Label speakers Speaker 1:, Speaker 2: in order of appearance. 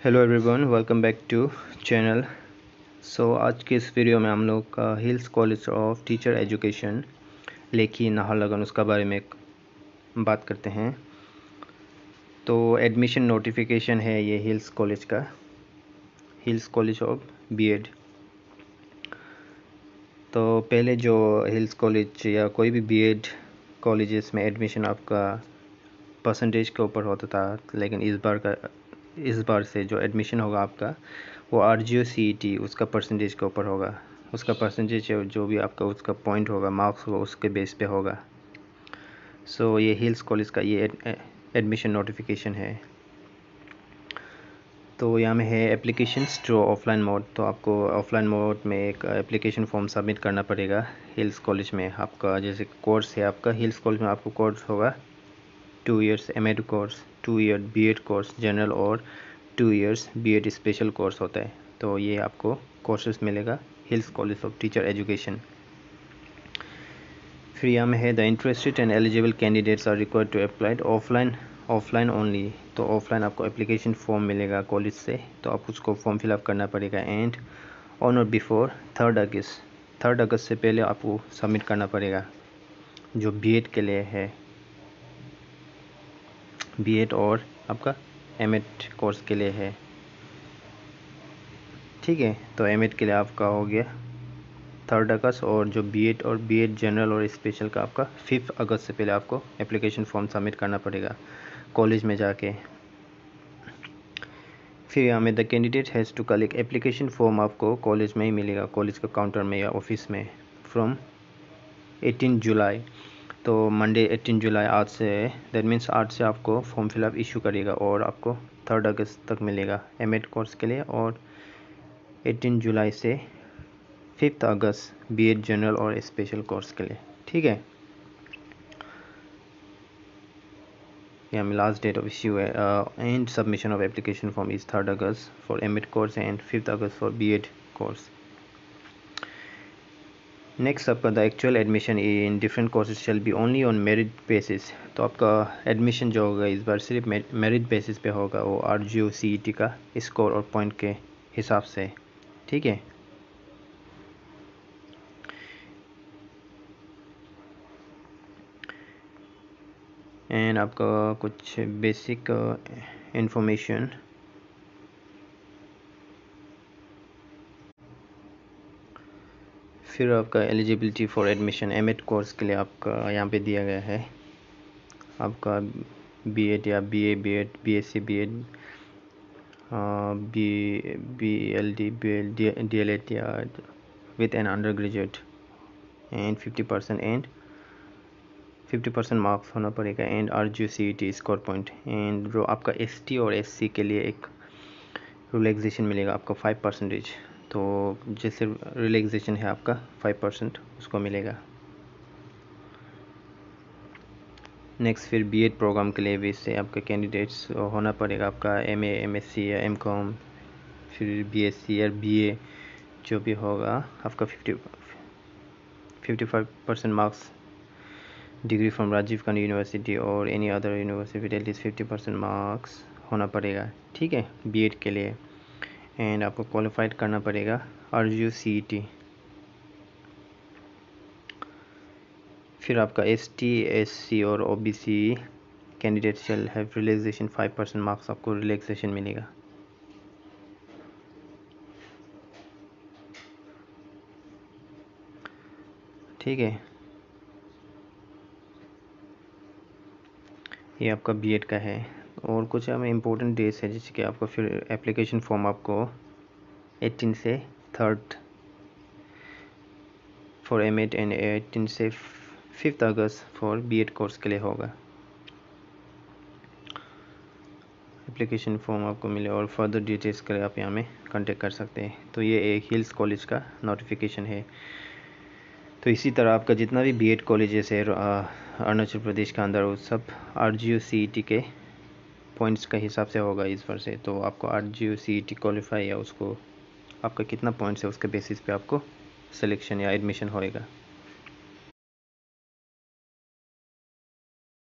Speaker 1: Hello everyone, welcome back to channel. आज के इस वीडियो में हम लोग का Hills College of Teacher Education Lekhi Naharlagun उसका बारे में बात करते हैं। तो एडमिशन नोटिफिकेशन है ये हिल्स कॉलेज का, हिल्स कॉलेज ऑफ बीएड। तो पहले जो हिल्स कॉलेज या कोई भी बीएड कॉलेजेस में एडमिशन आपका परसेंटेज के ऊपर होता था, लेकिन इस बार से जो एडमिशन होगा आपका वो RGO-CET उसका परसेंटेज के ऊपर होगा। उसका परसेंटेज जो भी आपका उसका पॉइंट होगा, मार्क्स होगा, उसके बेस पे होगा। ये हिल्स कॉलेज का ये एडमिशन नोटिफिकेशन है। तो यहाँ में है एप्लीकेशंस थ्रू ऑफलाइन मोड। तो आपको ऑफलाइन मोड में एक एप्लीकेशन फॉर्म सबमिट करना पड़ेगा हिल्स कॉलेज में। आपका जैसे कोर्स है आपका हिल्स कॉलेज में, आपको कोर्स होगा 2 years MA course, 2 year BEd course general और 2 इयर्स BEd स्पेशल कोर्स होता है। तो ये आपको कोर्सेज मिलेगा Hills College of Teacher Education. फिर यहाँ में है the interested and eligible candidates are required to applied offline only. तो ऑफलाइन आपको एप्लीकेशन फॉर्म मिलेगा कॉलेज से, तो आप उसको फॉर्म फिलअप करना पड़ेगा। एंड ऑन और बिफोर 3 अगस्त से पहले आपको सबमिट करना पड़ेगा। जो BEd के लिए है, BEd और आपका MA कोर्स के लिए है, ठीक है। तो MA के लिए आपका हो गया 3 अगस्त, और जो BEd और BEd जनरल और स्पेशल का आपका 5 अगस्त से पहले आपको एप्लीकेशन फॉर्म सबमिट करना पड़ेगा कॉलेज में जाके। फिर यहाँ में the candidate has to collect application form आपको कॉलेज में ही मिलेगा, कॉलेज के काउंटर में या ऑफिस में, फ्रॉम 18 जुलाई। तो मंडे 18 जुलाई आज से, दैट मीन्स आज से आपको फॉर्म फिलअप इशू करेगा और आपको 3 अगस्त तक मिलेगा MA कोर्स के लिए, और 18 जुलाई से 5 अगस्त BEd जनरल और स्पेशल कोर्स के लिए, ठीक है। यहाँ में लास्ट डेट ऑफ इश्यू है and submission of application form is 3 August for MA course and 5 August for BEd course. Next आपका the actual admission in different courses shall be only on merit basis. तो आपका admission जो होगा इस बार सिर्फ merit basis पे होगा, वो RGO-CET का स्कोर और पॉइंट के हिसाब से, ठीक है। एंड आपका कुछ बेसिक इंफॉर्मेशन, फिर आपका eligibility for admission MA course के लिए आपका यहाँ पे दिया गया है। आपका BEd या BA BEd BSc BEd BLD DLED या with an under graduate and 50% marks होना पड़ेगा and RGO-CET score point. And जो आपका ST और SC के लिए एक रिलैक्सेशन मिलेगा आपको 5%। तो जैसे रिलैक्सेशन है आपका 5% उसको मिलेगा। नेक्स्ट फिर BEd प्रोग्राम के लिए भी से आपका कैंडिडेट्स होना पड़ेगा आपका MA MSc या MCOM, फिर BSc या BA जो भी होगा आपका 55% marks degree from Rajiv Gandhi university और any other university at least 50% marks होना पड़ेगा, ठीक है, BEd के लिए। एंड आपको क्वालिफाइड करना पड़ेगा RGO-CET। फिर आपका ST SC और OBC candidate shall have relaxation 5% marks, आपको रिलैक्सेशन मिलेगा, ठीक है। ये आपका BEd का है। और कुछ हमें इम्पोर्टेंट डेट्स है, जैसे कि आपका फिर एप्लीकेशन फॉर्म आपको 18 से 3 फॉर MA एंड 18 से 5 अगस्त फॉर BEd कोर्स के लिए होगा। एप्लीकेशन फॉर्म आपको मिले और फर्दर डिटेल्स के लिए आप यहाँ में कांटेक्ट कर सकते हैं। तो ये एक हिल्स कॉलेज का नोटिफिकेशन है। तो इसी तरह आपका जितना भी BEd कॉलेजेस है अरुणाचल प्रदेश के अंदर, वो सब RGO-CET के पॉइंट्स के हिसाब से होगा इस बार से। तो आपको RGO-CET क्वालिफाई या उसको आपका कितना पॉइंट्स है उसके बेसिस पे आपको सिलेक्शन या एडमिशन होएगा।